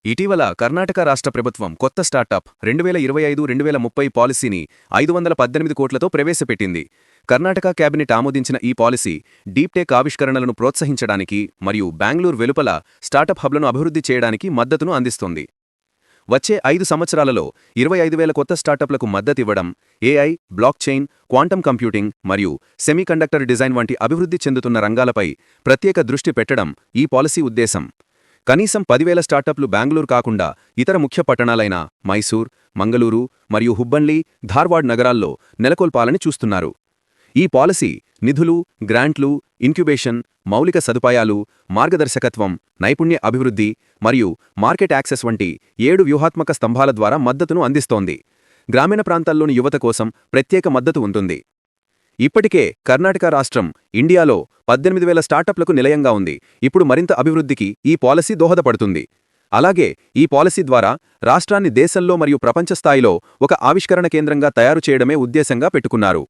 ఇటీవల కర్ణాటక రాష్ట్ర ప్రభుత్వం కొత్త స్టార్టప్ 2025-2030 పాలసీని 518 కోట్లతో ప్రవేశపెట్టింది. కర్ణాటక కేబినెట్ ఆమోదించిన ఈ పాలసీ డీప్ టెక్ ఆవిష్కరణలను ప్రోత్సహించడానికి మరియు బెంగళూరు వెలుపల స్టార్టప్ హబ్లను అభివృద్ధి చేయడానికి మద్దతును అందిస్తోంది. వచ్చే 5 సంవత్సరాలలో 25,000 కొత్త స్టార్టప్లకు మద్దతివ్వడం, ఏఐ, బ్లాక్చైన్, క్వాంటమ్ కంప్యూటింగ్ మరియు సెమీకండక్టర్ డిజైన్ వంటి అభివృద్ధి చెందుతున్న రంగాలపై ప్రత్యేక దృష్టి పెట్టడం ఈ పాలసీ ఉద్దేశం. కనీసం 10,000 స్టార్టప్లు బెంగళూరు కాకుండా ఇతర ముఖ్య పట్టణాలైన మైసూర్, మంగళూరు మరియు హుబ్బళ్లి, ధార్వాడ్ నగరాల్లో నెలకొల్పాలని చూస్తున్నారు. ఈ పాలసీ నిధులు, గ్రాంట్లు, ఇంక్యుబేషన్, మౌలిక సదుపాయాలు, మార్గదర్శకత్వం, నైపుణ్య అభివృద్ధి మరియు మార్కెట్ యాక్సెస్ వంటి 7 వ్యూహాత్మక స్తంభాల ద్వారా మద్దతును అందిస్తోంది. గ్రామీణ ప్రాంతాల్లోని యువత కోసం ప్రత్యేక మద్దతు ఉంటుంది. ఇప్పటికే కర్ణాటక రాష్ట్రం ఇండియాలో 18,000 స్టార్టప్లకు నిలయంగా ఉంది. ఇప్పుడు మరింత అభివృద్ధికి ఈ పాలసీ దోహదపడుతుంది. అలాగే ఈ పాలసీ ద్వారా రాష్ట్రాన్ని దేశంలో మరియు ప్రపంచ స్థాయిలో ఒక ఆవిష్కరణ కేంద్రంగా తయారు చేయడమే ఉద్దేశంగా పెట్టుకున్నారు.